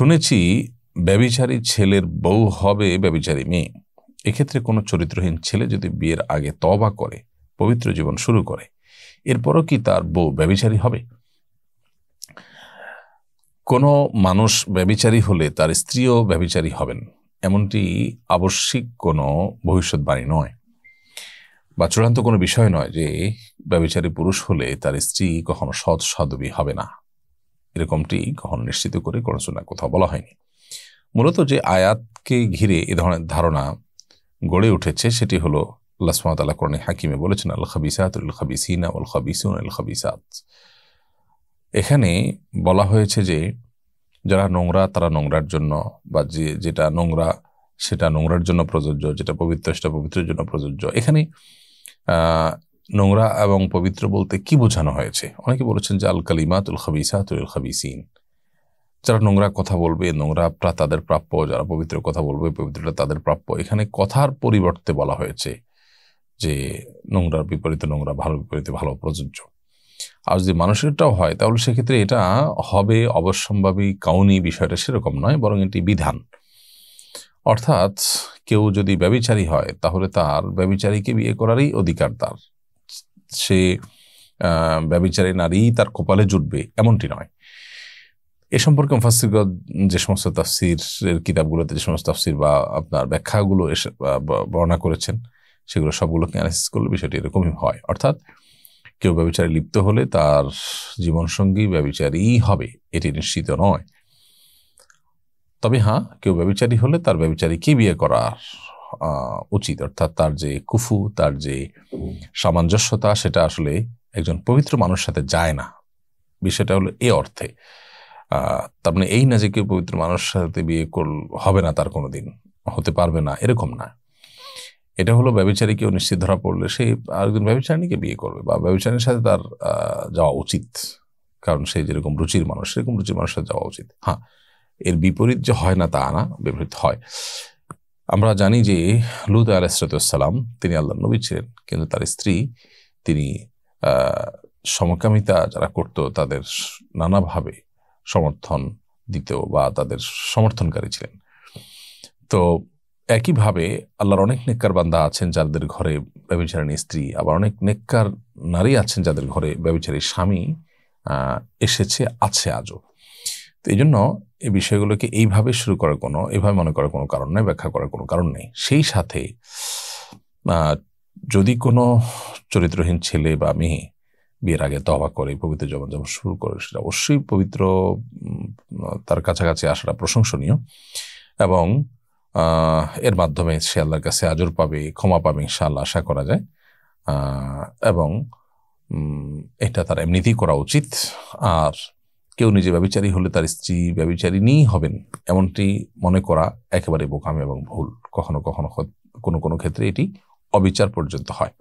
শুনেছি ব্যভিচারী ছেলের বউ হবে ব্যভিচারী মেয়ে। এক্ষেত্রে কোনো চরিত্রহীন ছেলে যদি বিয়ের আগে তওবা করে পবিত্র জীবন শুরু করে, এরপরও কি তার বউ ব্যভিচারী হবে? কোনো মানুষ ব্যভিচারী হলে তার স্ত্রীও ব্যভিচারী হবেন, এমনটি আবশ্যিক কোনো ভবিষ্যৎবাণী নয় বা চূড়ান্ত কোনো বিষয় নয় যে ব্যভিচারী পুরুষ হলে তার স্ত্রী কখনো সৎ সাধবী হবে না। এরকমটি কখনো নিশ্চিত করে কোনো সুন্নাহ কোথাও বলা হয়নি। মূলত যে আয়াতকে ঘিরে এ ধরনের ধারণা গড়ে উঠেছে সেটি হলো আল্লাহ সুবহানাহু ওয়া তাআলা কোরআনে হাকিমে বলেছেন, আল খাবিসাতু লিল খাবিসিনা ওয়াল খাবিসুনা লিল খাবিসাত। এখানে বলা হয়েছে যে যারা নোংরা তারা নোংরার জন্য, বা যেটা নোংরা সেটা নোংরার জন্য প্রযোজ্য, যেটা পবিত্র সেটা পবিত্রের জন্য প্রযোজ্য। এখানে নোংরা এবং পবিত্র বলতে কি বোঝানো হয়েছে? অনেকে বলেছেন যে আল কালিমাতুল খাবিসাতু লিল খাবিসিন, যারা নোংরা কথা বলবে নোংরা তাদের প্রাপ্য, যারা পবিত্র কথা বলবে পবিত্রটা তাদের প্রাপ্য। এখানে কথার পরিবর্তে বলা হয়েছে যে নোংরার বিপরীতে নোংরা, ভালো বিপরীতে ভালো প্রযোজ্য। আর যদি মানুষেরটাও হয় তাহলে সেক্ষেত্রে এটা হবে অবশ্যম্ভাবী কাউনি, বিষয়টা সেরকম নয়, বরং এটি বিধান। অর্থাৎ কেউ যদি ব্যভিচারী হয় তাহলে তার ব্যভিচারীকে বিয়ে করারই অধিকার তার, সে ব্যভিচারী নারী তার কপালে জুটবে এমনটি নয়। এ সম্পর্কে মুফাসসিরগণ যে সমস্ত তাফসীরের কিতাবগুলোতে যে সমস্ত তাফসীর বা আপনার ব্যাখ্যাগুলো বর্ণনা করেছেন সেগুলো সবগুলোকে অ্যানালাইসিস করলে বিষয়টি এরকমই হয়। অর্থাৎ কেউ ব্যভিচারে লিপ্ত হলে তার জীবনসঙ্গী ব্যভিচারী হবে এটি নিশ্চিত নয়। তবে হ্যাঁ, কেউ ব্যভিচারী হলে তার ব্যভিচারীকে বিয়ে করা উচিত। অর্থাৎ তার যে কুফু, তার যে সামঞ্জস্যতা, সেটা আসলে একজন পবিত্র মানুষের সাথে যায় না। বিষয়টা হলো এ অর্থে, তার মানে এই না যে কেউ পবিত্র মানুষের সাথে বিয়ে হবে না, তার কোনোদিন হতে পারবে না, এরকম না। এটা হলো ব্যভিচারী কেউ নিশ্চিত ধরা পড়লে সে আরেকজন ব্যভিচারিণীকে বিয়ে করবে বা ব্যভিচারীর সাথে তার যাওয়া উচিত, কারণ সে যেরকম রুচির মানুষ সেরকম রুচির মানুষের সাথে যাওয়া উচিত। হ্যাঁ, এর বিপরীত যে হয় না তা না, বিপরীত হয়। আমরা জানি যে লূত আলাইহিস সালাম তিনি আল্লাহর নবী ছিলেন, কিন্তু তার স্ত্রী তিনি সমকামিতা যারা করত তাদের নানাভাবে সমর্থন দিত বা তাদের সমর্থনকারী ছিলেন। তো একইভাবে আল্লাহর অনেক নেককার বান্দা আছেন যাদের ঘরে ব্যভিচারিণী স্ত্রী, আবার অনেক নেককার নারী আছেন যাদের ঘরে ব্যভিচারী স্বামী এসেছে, আছে আজও। তো এই জন্য এই বিষয়গুলোকে এইভাবে শুরু করার এইভাবে মনে করার কোনো কারণ নেই, ব্যাখ্যা করার কোনো কারণ নেই। সেই সাথে যদি কোনো চরিত্রহীন ছেলে বা মেয়ে বিয়ের আগে তওবা করে পবিত্র জীবন যেমন শুরু করে, সেটা অবশ্যই পবিত্র, তার কাছাকাছি আসাটা প্রশংসনীয় এবং এর মাধ্যমে সে আল্লাহর কাছে আজর পাবে, ক্ষমা পাবে ইনশাআল্লাহ, আশা করা যায়। এবং এটা তার এমনিতেই করা উচিত। আর কেউ নিজে ব্যভিচারী হলে তার স্ত্রী ব্যভিচারিণী হবেন এমনটি মনে করা একেবারে বোকামি এবং ভুল। কখনো কখনো কোনো কোনো ক্ষেত্রে এটি অবিচার পর্যন্ত হয়।